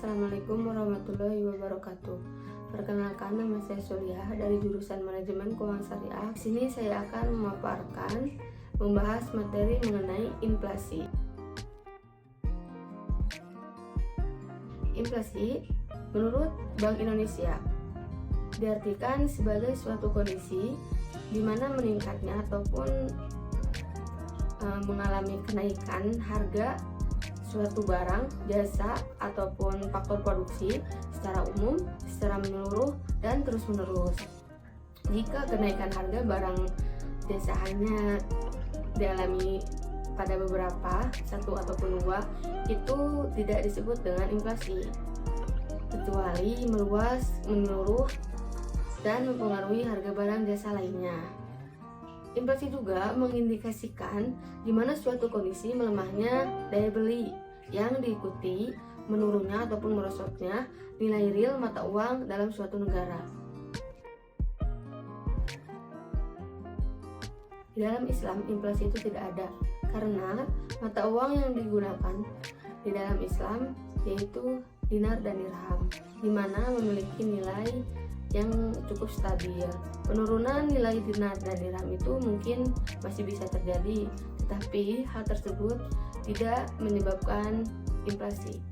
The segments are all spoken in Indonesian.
Assalamualaikum warahmatullahi wabarakatuh. Perkenalkan, nama saya Suliah dari jurusan Manajemen Keuangan Syariah. Di sini saya akan membahas materi mengenai inflasi. Inflasi menurut Bank Indonesia diartikan sebagai suatu kondisi di mana meningkatnya ataupun mengalami kenaikan harga suatu barang, jasa, ataupun faktor produksi secara umum, secara menyeluruh, dan terus-menerus. Jika kenaikan harga barang jasa hanya dialami pada beberapa, satu ataupun dua, itu tidak disebut dengan inflasi, kecuali meluas, menyeluruh, dan mempengaruhi harga barang jasa lainnya. Inflasi juga mengindikasikan di mana suatu kondisi melemahnya daya beli yang diikuti menurunnya ataupun merosotnya nilai real mata uang dalam suatu negara. Di dalam Islam, inflasi itu tidak ada karena mata uang yang digunakan di dalam Islam yaitu dinar dan dirham, di mana memiliki nilai yang cukup stabil. Penurunan nilai dinar dan dirham itu mungkin masih bisa terjadi, tetapi hal tersebut tidak menyebabkan inflasi.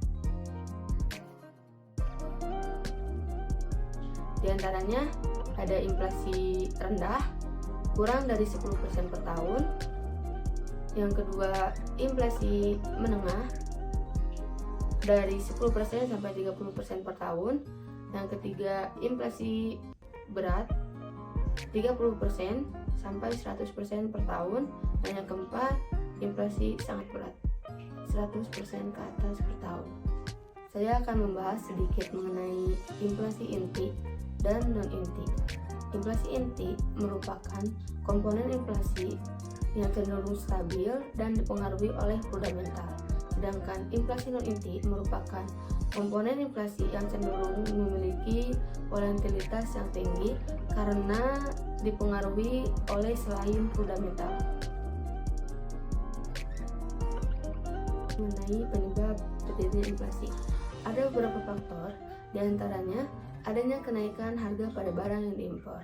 Di antaranya ada inflasi rendah, kurang dari 10% per tahun. Yang kedua, inflasi menengah, dari 10% sampai 30% per tahun. Yang ketiga, inflasi berat, 30% sampai 100% per tahun. Dan yang keempat, inflasi sangat berat, 100% ke atas per tahun. Saya akan membahas sedikit mengenai inflasi inti dan non-inti. Inflasi inti merupakan komponen inflasi yang cenderung stabil dan dipengaruhi oleh fundamental. Sedangkan inflasi non-inti merupakan komponen inflasi yang cenderung memiliki volatilitas yang tinggi karena dipengaruhi oleh selain fundamental. Mengenai penyebab terjadinya inflasi, ada beberapa faktor, diantaranya adanya kenaikan harga pada barang yang diimpor,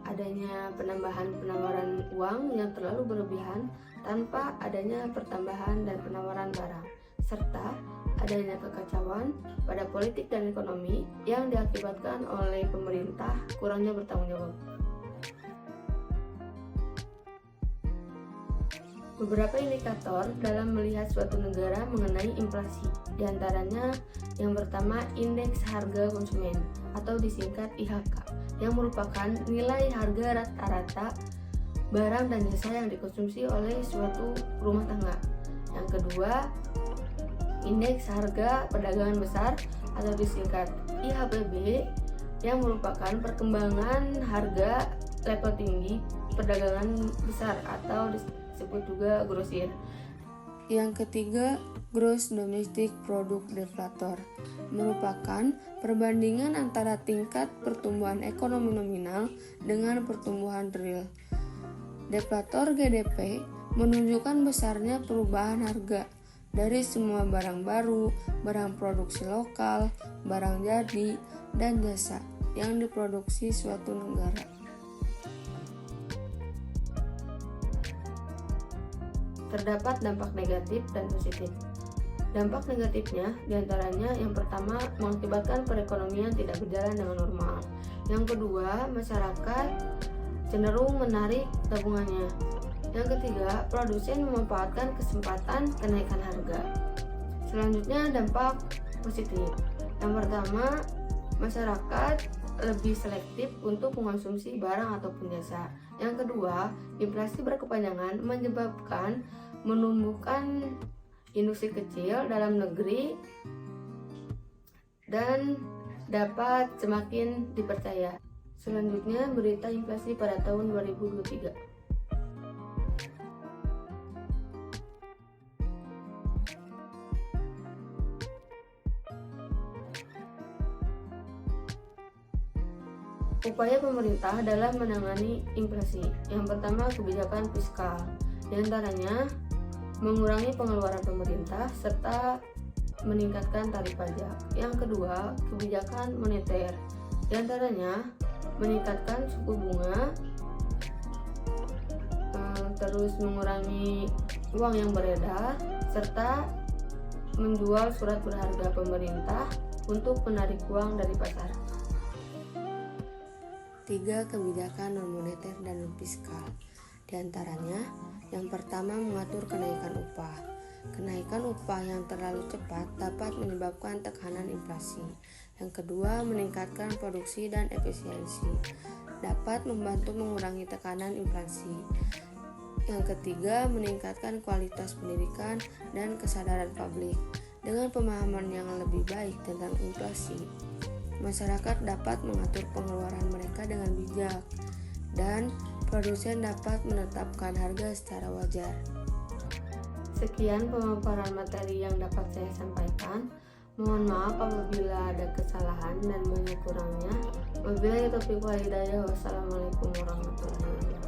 adanya penawaran uang yang terlalu berlebihan tanpa adanya pertambahan dan penawaran barang, serta adanya kekacauan pada politik dan ekonomi yang diakibatkan oleh pemerintah kurangnya bertanggung jawab. Beberapa indikator dalam melihat suatu negara mengenai inflasi, diantaranya yang pertama indeks harga konsumen atau disingkat IHK, yang merupakan nilai harga rata-rata barang dan jasa yang dikonsumsi oleh suatu rumah tangga. Yang kedua, indeks harga perdagangan besar atau disingkat IHPB, yang merupakan perkembangan harga level tinggi perdagangan besar atau disebut juga grosir. Yang ketiga, Gross Domestic Product Deflator, merupakan perbandingan antara tingkat pertumbuhan ekonomi nominal dengan pertumbuhan real. Deflator GDP menunjukkan besarnya perubahan harga dari semua barang baru, barang produksi lokal, barang jadi, dan jasa yang diproduksi suatu negara. Terdapat dampak negatif dan positif. Dampak negatifnya diantaranya yang pertama mengakibatkan perekonomian tidak berjalan dengan normal. Yang kedua, masyarakat cenderung menarik tabungannya. Yang ketiga, produsen memanfaatkan kesempatan kenaikan harga. Selanjutnya, dampak positif. Yang pertama, masyarakat lebih selektif untuk mengonsumsi barang ataupun jasa. Yang kedua, inflasi berkepanjangan menyebabkan menumbuhkan industri kecil dalam negeri dan dapat semakin dipercaya. Selanjutnya, berita inflasi pada tahun 2023. Upaya pemerintah dalam menangani inflasi. Yang pertama, kebijakan fiskal. Di antaranya mengurangi pengeluaran pemerintah serta meningkatkan tarif pajak. Yang kedua, kebijakan moneter. Di antaranya meningkatkan suku bunga, terus mengurangi uang yang beredar, serta menjual surat berharga pemerintah untuk menarik uang dari pasar. 3. Kebijakan non-moneter dan non-fiskal. Di antaranya, yang pertama mengatur kenaikan upah. Kenaikan upah yang terlalu cepat dapat menyebabkan tekanan inflasi. Yang kedua, meningkatkan produksi dan efisiensi, dapat membantu mengurangi tekanan inflasi. Yang ketiga, meningkatkan kualitas pendidikan dan kesadaran publik. Dengan pemahaman yang lebih baik tentang inflasi, masyarakat dapat mengatur pengeluaran mereka dengan bijak, dan produsen dapat menetapkan harga secara wajar. Sekian pemaparan materi yang dapat saya sampaikan. Mohon maaf apabila ada kesalahan dan banyak kurangnya. Wabillahi taufiq wal hidayah. Wassalamualaikum warahmatullahi wabarakatuh.